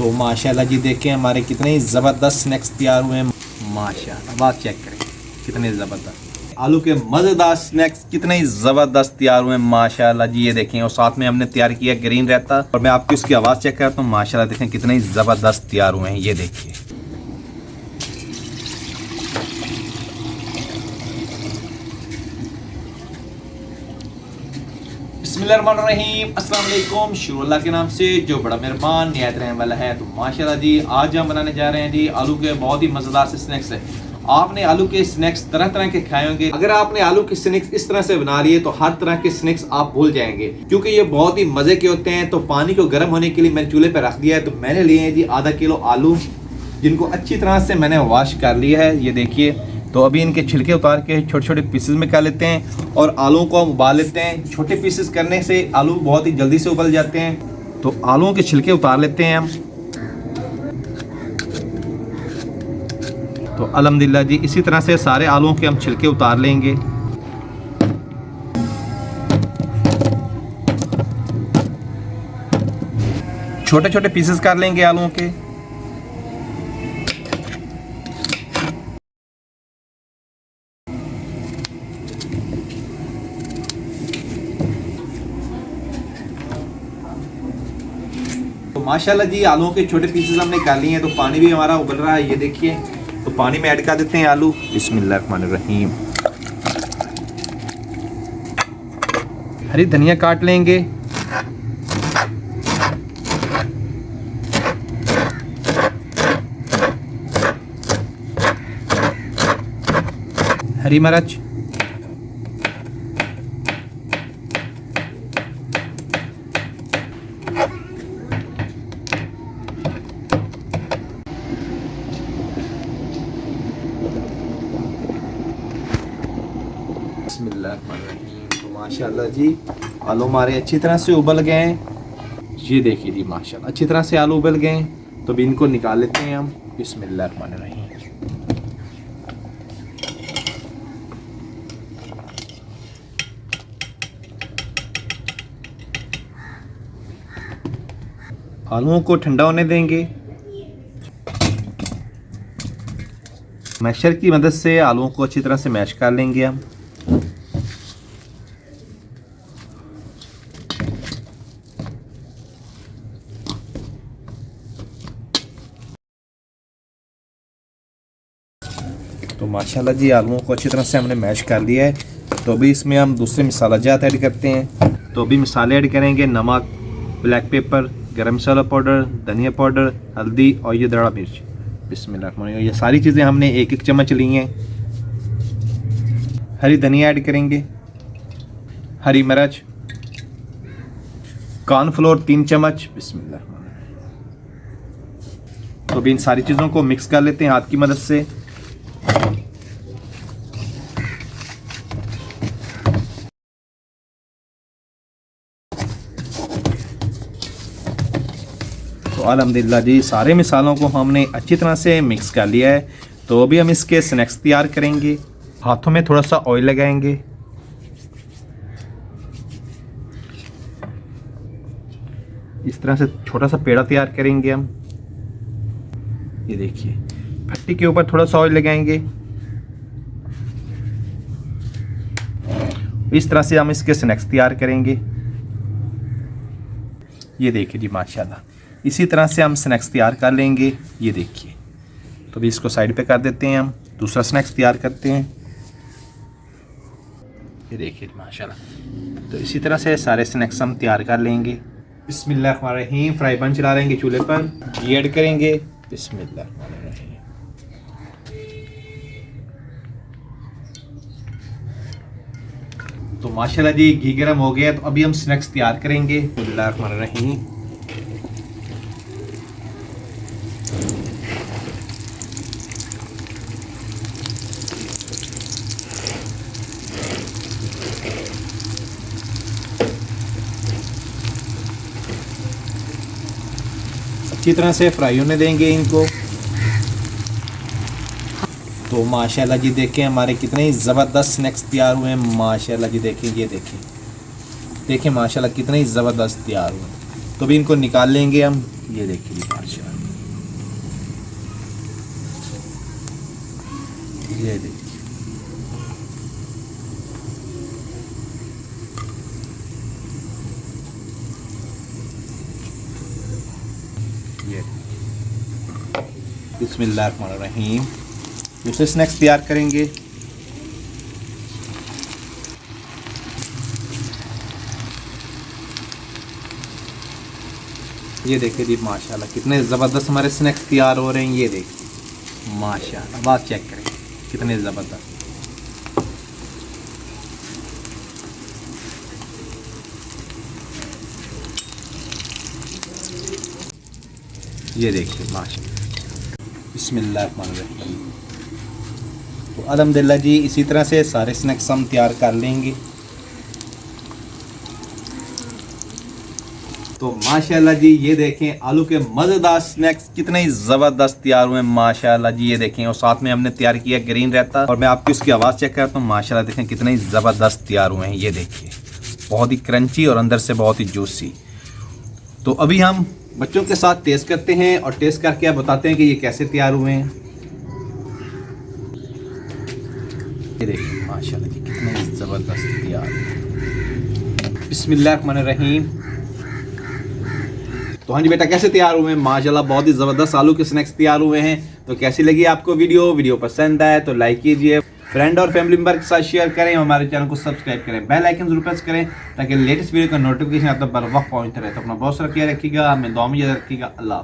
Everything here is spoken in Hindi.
तो माशाल्लाह जी देखें हमारे कितने ज़बरदस्त स्नैक्स तैयार हुए हैं। माशाल्लाह बात चेक करें कितने ज़बरदस्त आलू के मज़ेदार स्नैक्स कितने ज़बरदस्त तैयार हुए हैं माशाल्लाह जी। ये देखें और साथ में हमने तैयार किया ग्रीन रहता और मैं आपकी उसकी आवाज़ चेक करता हूँ। माशाल्लाह देखें कितने ज़बरदस्त तैयार हुए हैं। ये देखिए बिस्मिल्लाहिर्रहमानिर्रहीम अस्सलाम वालेकुम। शुरू अल्लाह के नाम से जो बड़ा मेहरबान निहायत रहने वाला है। तो माशाल्लाह जी आज हम बनाने जा रहे हैं जी आलू के बहुत ही मज़ेदार से स्नैक्स है। आपने आलू के स्नैक्स तरह तरह के खाए होंगे। अगर आपने आलू के स्नैक्स इस तरह से बना लिए तो हर तरह के स्नैक्स आप भूल जाएंगे, क्योंकि ये बहुत ही मज़े के होते हैं। तो पानी को गर्म होने के लिए मैंने चूल्हे पर रख दिया है। तो मैंने लिए हैं जी आधा किलो आलू, जिनको अच्छी तरह से मैंने वॉश कर लिया है। ये देखिए, तो अभी इनके छिलके उतार के छोटे छोटे पीसेस में कर लेते हैं और आलूओं को हम उबाल लेते हैं। छोटे पीसेस करने से आलू बहुत ही जल्दी से उबल जाते हैं। तो आलूओं के छिलके उतार लेते हैं हम। तो अल्हम्दुलिल्लाह जी इसी तरह से सारे आलूओं के हम छिलके उतार लेंगे। छोटे छोटे पीसेस कर लेंगे आलूओं के। तो माशाल्लाह जी आलूओं के छोटे पीसेस हमने कर लिए हैं। तो पानी भी हमारा उबल रहा है। ये देखिए, तो पानी में ऐड कर देते हैं आलू। बिस्मिल्लाहिर्रहमानिर्रहीम। हरी धनिया काट लेंगे। हरी मिर्च, तो माशाल्लाह जी आलू हमारे अच्छी तरह से उबल गए हैं। ये देखिए जी माशाल्लाह अच्छी तरह से आलू उबल गए हैं। तो अभी इनको निकाल लेते हैं हम। बिस्मिल्लाहिर्रहमानिर्रहीम। आलूओं को ठंडा होने देंगे। मैशर की मदद से आलूओं को अच्छी तरह से मैश कर लेंगे हम। तो माशाल्लाह जी आलूओं को अच्छी तरह से हमने मैश कर लिया है। तो अभी इसमें हम दूसरे मसाला जात ऐड करते हैं। तो अभी मसाले ऐड करेंगे, नमक, ब्लैक पेपर, गरम मसाला पाउडर, धनिया पाउडर, हल्दी और ये दड़ा मिर्च। बिस्मिल्लाह। ये सारी चीज़ें हमने एक एक चम्मच ली हैं। हरी धनिया ऐड करेंगे, हरी मिर्च, कॉर्नफ्लोर 3 चम्मच। बिस्मिल्लाह। तो अभी इन सारी चीज़ों को मिक्स कर लेते हैं हाथ की मदद से। तो अल्हम्दुलिल्लाह जी सारे मसालों को हमने अच्छी तरह से मिक्स कर लिया है। तो अभी हम इसके स्नैक्स तैयार करेंगे। हाथों में थोड़ा सा ऑयल लगाएंगे। इस तरह से छोटा सा पेड़ा तैयार करेंगे हम। ये देखिए, भट्टी के ऊपर थोड़ा सा ऑयल लगाएंगे। इस तरह से हम इसके स्नैक्स तैयार करेंगे। ये देखिए जी माशाल्लाह इसी तरह से हम स्नैक्स तैयार कर लेंगे। ये देखिए, तो अभी इसको साइड पे कर देते हैं। हम दूसरा स्नैक्स तैयार करते हैं। ये देखिए माशाल्लाह, तो इसी तरह से सारे स्नैक्स हम तैयार कर लेंगे। बिस्मिल्लाहिर्रहमानिर्रहीम। फ्राई पैन चला लेंगे चूल्हे पर, घी ऐड करेंगे। बिस्मिल्लाहिर्रहमानिर्रहीम। तो माशाल्लाह जी घी गर्म हो गया। तो अभी हम स्नैक्स तैयार करेंगे। बिस्मिल्लाहिर्रहमानिर्रहीम। अच्छी तरह से फ्राई होने देंगे इनको। तो माशाल्लाह जी देखें हमारे कितने ही ज़बरदस्त स्नैक्स तैयार हुए हैं। माशाल्लाह जी देखें, ये देखें माशाल्लाह कितने ही ज़बरदस्त तैयार हुए। तो भी इनको निकाल लेंगे हम। ये देखिए जी माशाल्लाह। ये देखिए, ये बिस्मिल्लाहिर्रहमानिर्रहीम। दूसरे स्नैक्स तैयार करेंगे। ये देखिए जी, माशाल्लाह कितने ज़बरदस्त हमारे स्नैक्स तैयार हो रहे हैं। ये देखिए माशाल्लाह, बात चेक करें कितने ज़बरदस्त। ये देखिए माशाल्लाह, बिस्मिल्लाहिर्रहमानिर्रहीम। तो अल्हम्दुलिल्लाह जी, इसी तरह से सारे स्नैक्स हम तैयार कर लेंगे। तो माशाल्लाह जी, ये देखें आलू के मज़ेदार स्नैक्स कितने ही ज़बरदस्त तैयार हुए हैं माशाल्लाह जी। ये देखें, और साथ में हमने तैयार किया ग्रीन रहता, और मैं आपकी उसकी आवाज़ चेक करता हूँ। माशाल्लाह देखें कितने ही ज़बरदस्त तैयार हुए हैं। ये देखिए, बहुत ही क्रंची और अंदर से बहुत ही जूसी। तो अभी हम बच्चों के साथ टेस्ट करते हैं और टेस्ट करके आप बताते हैं कि ये कैसे तैयार हुए हैं। ये देखिए माशाल्लाह जी, कितने ही ज़बरदस्त तैयार। बिस्मिल्लाहिर्रहमानिर्रहीम। तो हाँ जी बेटा, कैसे तैयार हुए हैं? माशाल्लाह बहुत ही ज़बरदस्त आलू के स्नैक्स तैयार हुए हैं। तो कैसी लगी आपको वीडियो पसंद आए तो लाइक कीजिए, फ्रेंड और फैमिली मेम्बर के साथ शेयर करें, हमारे चैनल को सब्सक्राइब करें, बेल आइकन जरूर प्रेस करें ताकि लेटेस्ट वीडियो का नोटिफिकेशन आप तक बर वक्त पहुँचते रहे। तो अपना बहुत सारा ख्याल रखिएगा, हमें दुआ में याद रखिएगा। अल्लाह।